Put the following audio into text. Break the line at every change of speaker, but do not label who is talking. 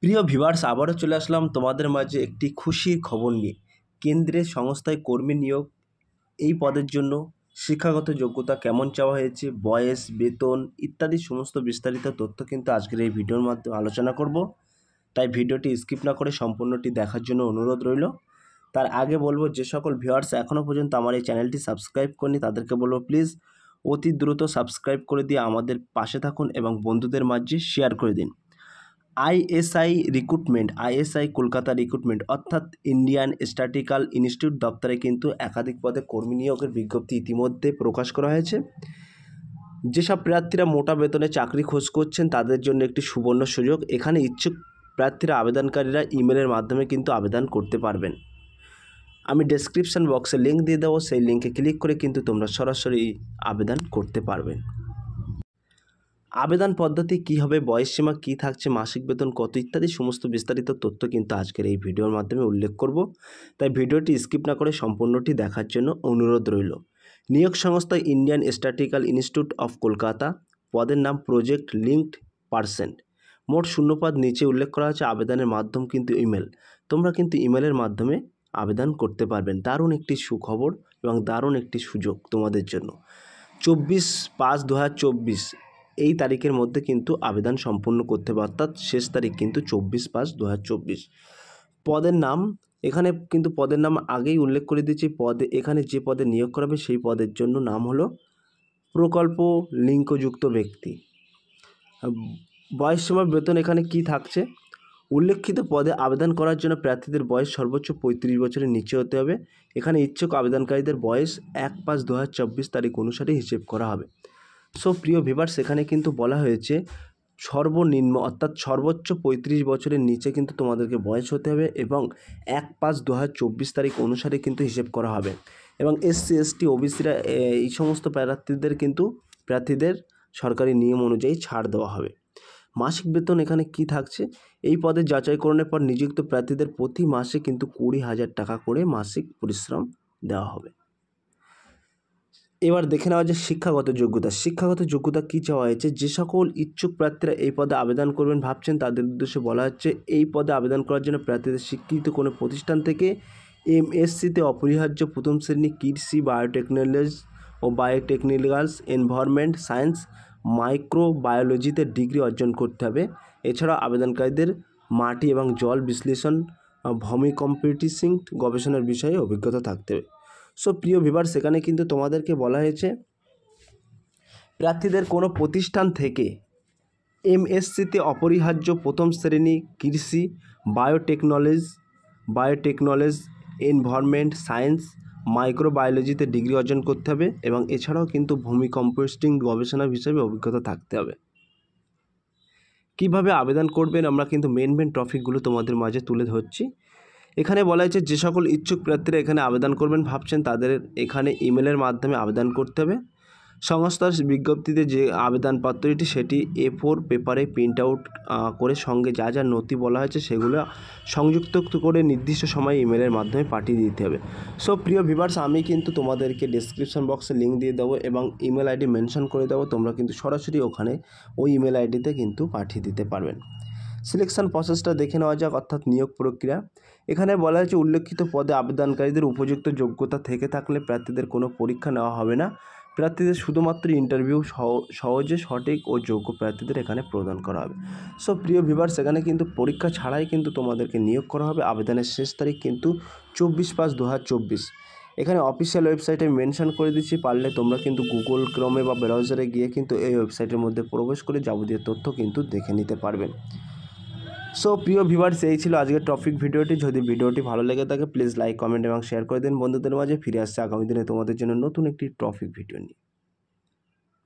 প্রিয় ভিউয়ার্স, আবারও চলে আসলাম তোমাদের মাঝে একটি খুশির খবর নিয়ে। কেন্দ্রের সংস্থায় কর্মী নিয়োগ, এই পদের জন্য শিক্ষাগত যোগ্যতা কেমন চাওয়া হয়েছে, বয়স, বেতন ইত্যাদি সমস্ত বিস্তারিত তথ্য কিন্তু আজকের এই ভিডিওর মাধ্যমে আলোচনা করব। তাই ভিডিওটি স্কিপ না করে সম্পূর্ণটি দেখার জন্য অনুরোধ রইল। তার আগে বলবো, যে সকল ভিউয়ার্স এখনও পর্যন্ত আমার এই চ্যানেলটি সাবস্ক্রাইব করেনি তাদেরকে বলবো প্লিজ অতি দ্রুত সাবস্ক্রাইব করে দিয়ে আমাদের পাশে থাকুন এবং বন্ধুদের মাঝে শেয়ার করে দিন। আইএসআই কলকাতা রিক্রুটমেন্ট অর্থাৎ ইন্ডিয়ান স্ট্যাটিস্টিক্যাল ইনস্টিটিউট দপ্তরে কিন্তু একাধিক পদে কর্মী নিয়োগের বিজ্ঞপ্তি ইতিমধ্যে প্রকাশ করা হয়েছে। যেসব প্রার্থীরা মোটা বেতনে চাকরি খোঁজ করছেন তাদের জন্য একটি সুবর্ণ সুযোগ। এখানে ইচ্ছুক প্রার্থীরা আবেদনকারীরা ইমেলের মাধ্যমে কিন্তু আবেদন করতে পারবেন। আমি ডেসক্রিপশন বক্সে লিঙ্ক দিয়ে দেবো, সেই লিঙ্কে ক্লিক করে কিন্তু তোমরা সরাসরি আবেদন করতে পারবেন। আবেদন পদ্ধতি কী হবে, বয়সসীমা কী থাকছে, মাসিক বেতন কত ইত্যাদি সমস্ত বিস্তারিত তথ্য কিন্তু আজকের এই ভিডিওর মাধ্যমে উল্লেখ করব। তাই ভিডিওটি স্কিপ না করে সম্পূর্ণটি দেখার জন্য অনুরোধ রইল। নিয়োগ সংস্থা Indian statistical institute of Kolkata. পদের নাম প্রজেক্ট লিঙ্কড পার্সন। মোট শূন্যপদ নিচে উল্লেখ করা আছে। আবেদনের মাধ্যম কিন্তু ইমেল। তোমরা কিন্তু ইমেলের মাধ্যমে আবেদন করতে পারবেন। দারুণ একটি সুখবর এবং দারুণ একটি সুযোগ তোমাদের জন্য। 24/5/2024 এই তারিখের মধ্যে কিন্তু আবেদন সম্পূর্ণ করতে হবে, অর্থাৎ শেষ তারিখ কিন্তু 24/5/2024। পদের নাম, এখানে কিন্তু পদের নাম আগেই উল্লেখ করে দিয়েছি। এখানে যে পদে নিয়োগ করাবে সেই পদের জন্য নাম হলো প্রকল্প লিঙ্কযুক্ত ব্যক্তি। বয়সসীমা, বেতন এখানে কি থাকছে, উল্লেখিত পদে আবেদন করার জন্য প্রার্থীদের বয়স সর্বোচ্চ 35 বছরের নিচে হতে হবে। এখানে ইচ্ছুক আবেদনকারীদের বয়স 1/5/2024 তারিখ অনুসারে হিসেব করা হবে। সো প্রিয় ভিউয়ার্স, সেখানে কিন্তু বলা হয়েছে সর্বনিম্ন অর্থাৎ সর্বোচ্চ 35 বছরের নিচে কিন্তু তোমাদেরকে বয়স হতে হবে এবং 1/5/2024 তারিখ অনুসারে কিন্তু হিসেব করা হবে। এবং SC ST OBCরা এই সমস্ত প্রার্থীদের সরকারি নিয়ম অনুযায়ী ছাড় দেওয়া হবে। মাসিক বেতন এখানে কি থাকছে, এই পদে যাচাইকরণের পর নিযুক্ত প্রার্থীদের প্রতি মাসে কিন্তু 20,000 টাকা করে মাসিক পরিশ্রম দেওয়া হবে। এবার দেখে নেওয়া যায় শিক্ষাগত যোগ্যতা কী চাওয়া হয়েছে। যে সকল ইচ্ছুক প্রার্থীরা এই পদে আবেদন করবেন ভাবছেন তাদের উদ্দেশ্যে বলা হচ্ছে, এই পদে আবেদন করার জন্য প্রার্থীদের স্বীকৃত কোনো প্রতিষ্ঠান থেকে MSCতে অপরিহার্য প্রথম শ্রেণী কৃষি, বায়োটেকনিক্যালস, এনভায়রনমেন্ট সায়েন্স, মাইক্রোবায়োলজিতে ডিগ্রি অর্জন করতে হবে। এছাড়াও আবেদনকারীদের মাটি এবং জল বিশ্লেষণ, ভূমিকম্পিটিশন গবেষণার বিষয়ে অভিজ্ঞতা থাকতে হবে। সো প্রিয় ভিউয়ার্স, সেখানে কিন্তু তোমাদেরকে বলা হয়েছে প্রার্থীদের কোনো প্রতিষ্ঠান থেকে MSCতে অপরিহার্য প্রথম শ্রেণী কৃষি, বায়োটেকনোলজি, এনভায়রনমেন্ট সায়েন্স, মাইক্রোবায়োলজিতে ডিগ্রি অর্জন করতে হবে এবং এছাড়াও কিন্তু ভূমিকম্পোস্টিং গবেষণার হিসেবে অভিজ্ঞতা থাকতে হবে। কিভাবে আবেদন করবেন আমরা কিন্তু মেন টপিকগুলো তোমাদের মাঝে তুলে ধরছি। এখানে বলা হয়েছে যে সকল ইচ্ছুক প্রার্থীরা এখানে আবেদন করবেন ভাবছেন তাদের এখানে ইমেলের মাধ্যমে আবেদন করতে হবে। সংস্থার বিজ্ঞপ্তিতে যে আবেদনপত্রটি সেটি A4 পেপারে প্রিন্ট আউট করে সঙ্গে যা যা নথি বলা হয়েছে সেগুলো সংযুক্ত করে নির্দিষ্ট সময়ে ইমেলের মাধ্যমে পাঠিয়ে দিতে হবে। সো প্রিয় ভিউয়ার্স, আমি কিন্তু তোমাদেরকে ডেসক্রিপশন বক্সে লিঙ্ক দিয়ে দেবো এবং ইমেল আইডি মেনশন করে দেবো। তোমরা কিন্তু সরাসরি ওখানে ওই ইমেল আইডিতে কিন্তু পাঠিয়ে দিতে পারবেন। সিলেকশন প্রসেসটা দেখে নেওয়া যাক, অর্থাৎ নিয়োগ প্রক্রিয়া। এখানে বলা হয়েছে উল্লেখিত পদে আবেদনকারীদের উপযুক্ত যোগ্যতা থেকে থাকলে প্রার্থীদের কোনো পরীক্ষা নেওয়া হবে না। প্রার্থীদের শুধুমাত্র ইন্টারভিউ সহজে সঠিক ও যোগ্য প্রার্থীদের এখানে প্রদান করা হবে। সো প্রিয় ভিউয়ার্স, এখানে কিন্তু পরীক্ষা ছাড়াই কিন্তু তোমাদেরকে নিয়োগ করা হবে। আবেদনের শেষ তারিখ কিন্তু 24/5/2024। এখানে অফিসিয়াল ওয়েবসাইটে মেনশন করে দিচ্ছি, পারলে তোমরা কিন্তু গুগল ক্রোমে বা ব্রাউজারে গিয়ে কিন্তু এই ওয়েবসাইটের মধ্যে প্রবেশ করে যাবতীয় তথ্য কিন্তু দেখে নিতে পারবেন। সো প্রিয় ভিউয়ার্স, এই ছিল আজকের টপিক ভিডিওটি। যদি ভিডিওটি ভালো লেগে থাকে প্লিজ লাইক, কমেন্ট এবং শেয়ার করে দিন বন্ধুদের মাঝে। ফিরে আসছে আগামী দিনে তোমাদের জন্য নতুন একটি টপিক ভিডিও নিয়ে।